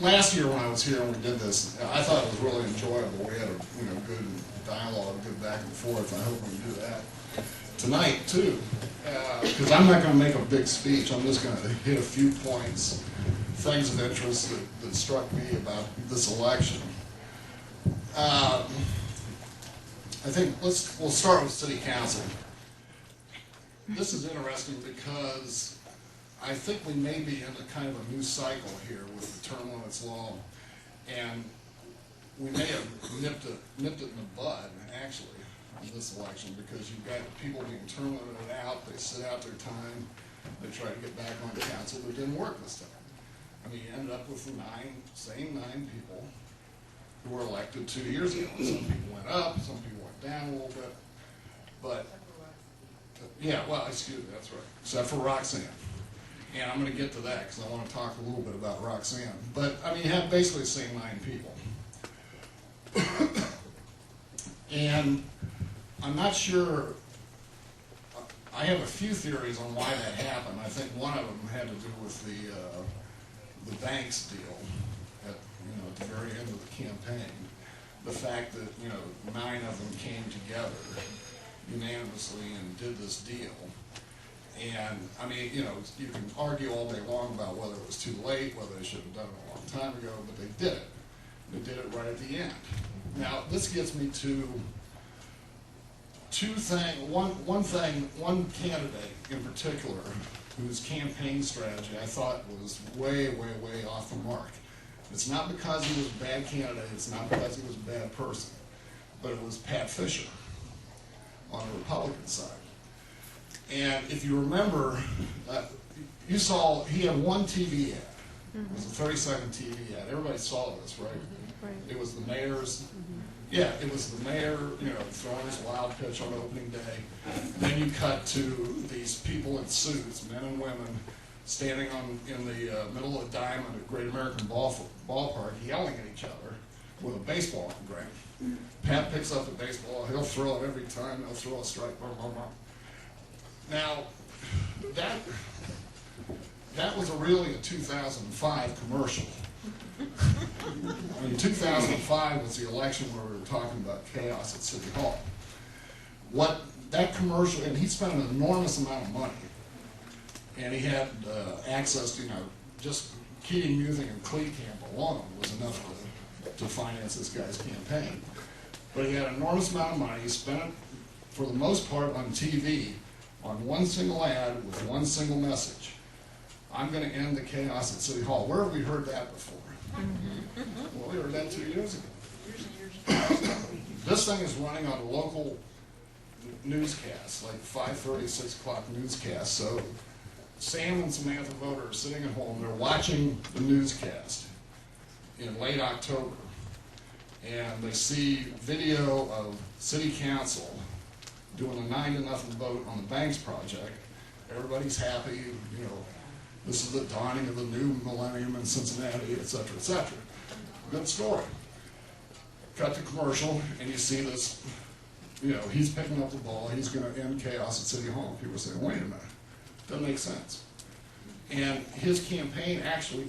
last year when I was here and we did this, I thought it was really enjoyable. We had a good dialogue, good back and forth. I hope we can do that tonight too, because I'm not going to make a big speech. I'm just going to hit a few points, things of interest that struck me about this election. I think we'll start with City Council. This is interesting because I think we may be in a kind of a new cycle here with the term limits law, and we may have nipped it in the bud, actually, in this election, because you've got people being term limited out, they sit out their time, they try to get back on the council, but it didn't work this time. I mean, you ended up with the same nine people who were elected 2 years ago. Some people went up, some people went down a little bit, but, yeah, well, excuse me, that's right, except for Roxanne. And I'm going to get to that because I want to talk a little bit about Roxanne. But, I mean, you have basically the same nine people. And I'm not sure, I have a few theories on why that happened. I think one of them had to do with the Banks deal at the very end of the campaign. The fact that, 9 of them came together unanimously and did this deal. And, I mean, you can argue all day long about whether it was too late, whether they should have done it a long time ago, but they did it. They did it right at the end. Now, this gets me to two things. One candidate in particular, whose campaign strategy I thought was way, way, way off the mark. It's not because he was a bad candidate, it's not because he was a bad person, but it was Pat Fisher on the Republican side. And if you remember, you saw he had one TV ad. It was a 30-second TV ad. Everybody saw this, right? Right. It was the mayor's. Yeah, it was the mayor, throwing his wild pitch on opening day. Then you cut to these people in suits, men and women, standing in the middle of the diamond at Great American Ballpark, yelling at each other with a baseball on the ground. Pat picks up the baseball. He'll throw it every time. He'll throw a strike. Blah, blah, blah. Now, that was really a 2005 commercial. I mean, 2005 was the election where we were talking about chaos at City Hall. What that commercial, and he spent an enormous amount of money, and he had access to, just Keating Music and Clee Camp alone was enough to finance this guy's campaign. But he had an enormous amount of money. He spent it, for the most part, on TV, on one single ad with one single message. I'm going to end the chaos at City Hall. Where have we heard that before? Well, we heard that 2 years ago. This thing is running on a local newscast, like 5:30, 6 o'clock newscast. So Sam and Samantha Voter are sitting at home. They're watching the newscast in late October. And they see video of City Council doing a 9-0 vote on the Banks project. Everybody's happy, this is the dawning of the new millennium in Cincinnati, et cetera, et cetera. Good story. Cut to commercial, and you see this, he's picking up the ball, he's going to end chaos at City Hall. People are saying, wait a minute, doesn't make sense. And his campaign actually,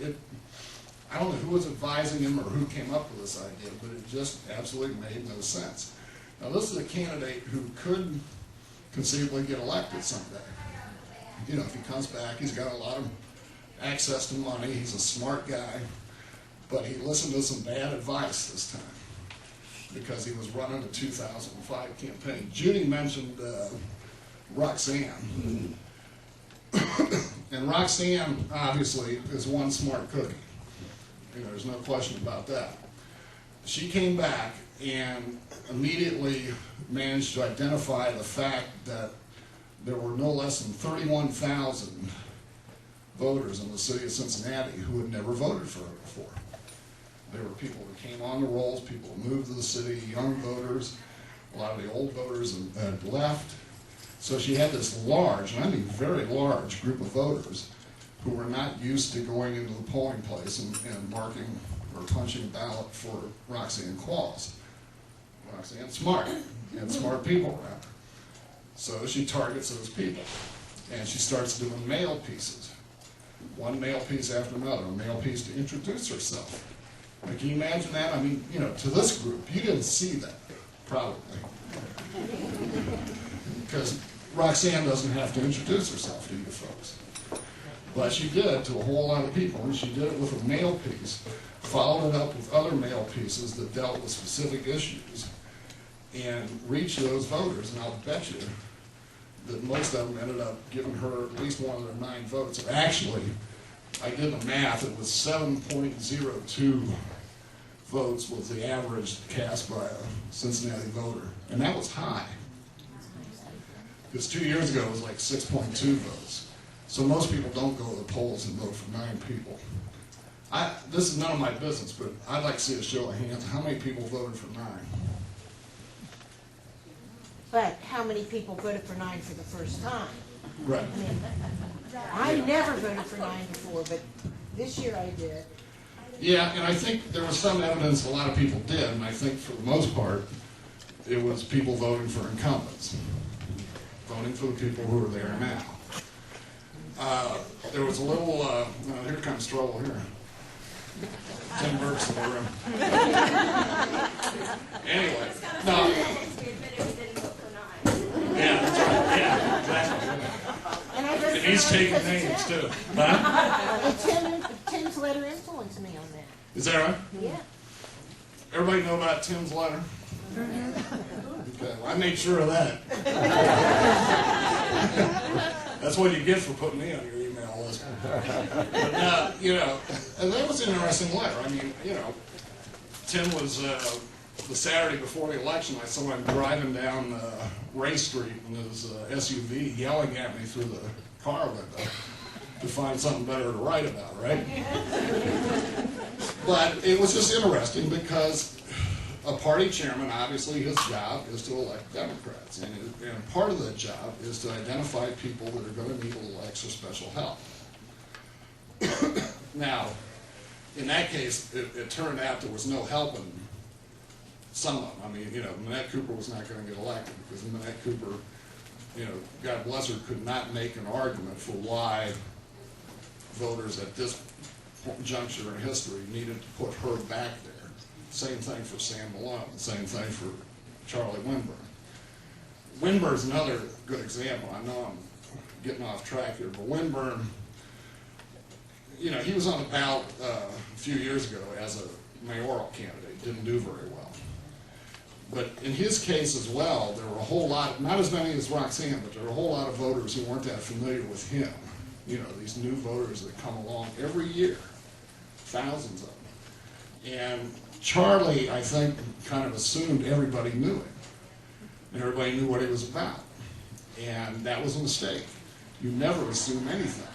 I don't know who was advising him or who came up with this idea, but it just absolutely made no sense. Now, this is a candidate who could conceivably get elected someday. If he comes back, he's got a lot of access to money, he's a smart guy, but he listened to some bad advice this time because he was running the 2005 campaign. Judy mentioned Roxanne. And Roxanne, obviously, is one smart cookie. There's no question about that. She came back and immediately managed to identify the fact that there were no less than 31,000 voters in the city of Cincinnati who had never voted for her before. There were people who came on the rolls, people who moved to the city, young voters, a lot of the old voters had left. So she had this large, and I mean very large, group of voters who were not used to going into the polling place and marking or punching a ballot for Roxanne Claus. Roxanne's smart, and smart people around her. So she targets those people, and she starts doing mail pieces. one mail piece after another, a mail piece to introduce herself. Now, can you imagine that? I mean, to this group, you didn't see that, probably. Because Roxanne doesn't have to introduce herself to you folks. But she did to a whole lot of people, and she did it with a mail piece, followed it up with other mail pieces that dealt with specific issues, and reached those voters. And I'll bet you that most of them ended up giving her at least one of their 9 votes. Actually, I did the math, it was 7.02 votes was the average cast by a Cincinnati voter, and that was high. Because 2 years ago it was like 6.2 votes. So most people don't go to the polls and vote for 9 people. This is none of my business, but I'd like to see a show of hands. How many people voted for 9? But how many people voted for 9 for the first time? Right. I never voted for 9 before, but this year I did. Yeah, and I think there was some evidence a lot of people did, and I think for the most part, it was people voting for incumbents, voting for the people who are there now. There was a little, here comes trouble here. Tim Burke's in the room. Anyway, no. Yeah, that's right. Yeah, exactly. And he's taking names too. And Tim's letter influenced me on that. Is that right? Yeah. Everybody know about Tim's letter? Okay, well, I made sure of that. That's what you get for putting me on your email list. But, and that was an interesting letter. I mean, Tim was, the Saturday before the election, I saw him driving down Ray Street in his SUV, yelling at me through the car window to find something better to write about, right? But it was just interesting because a party chairman, obviously, his job is to elect Democrats. And part of that job is to identify people that are going to need a little extra special help. Now, in that case, it turned out there was no helping some of them. I mean, Minette Cooper was not going to get elected because Minette Cooper, God bless her, could not make an argument for why voters at this juncture in history needed to put her back there. Same thing for Sam Malone, same thing for Charlie Winburn. Winburn's another good example. I know I'm getting off track here, but Winburn, he was on the ballot a few years ago as a mayoral candidate, didn't do very well. But in his case as well, there were a whole lot, not as many as Roxanne, but there were a whole lot of voters who weren't that familiar with him. These new voters that come along every year, thousands of them. And Charlie, I think, kind of assumed everybody knew him. And everybody knew what he was about. And that was a mistake. You never assume anything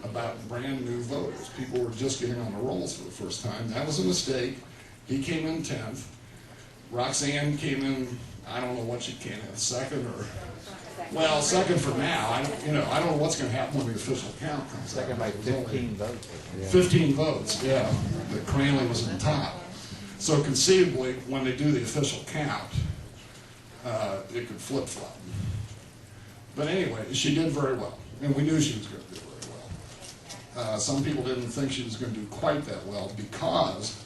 about brand new voters. People were just getting on the rolls for the first time. That was a mistake. He came in 10th. Roxanne came in, I don't know what she came in, second or, well, second for now. I don't know what's going to happen when the official count comes out. Second by 15 votes. 15 votes, yeah. The Cranley was in top. So conceivably, when they do the official count, it could flip-flop. But anyway, she did very well, and we knew she was going to do very well. Some people didn't think she was going to do quite that well because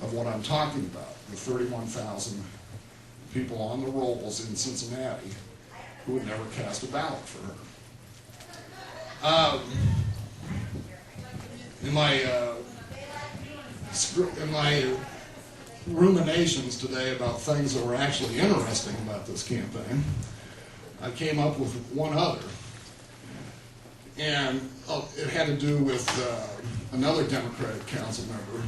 of what I'm talking about, the 31,000 people on the rolls in Cincinnati who would never cast a ballot for her. In my ruminations today about things that were actually interesting about this campaign, I came up with one other. And it had to do with another Democratic council member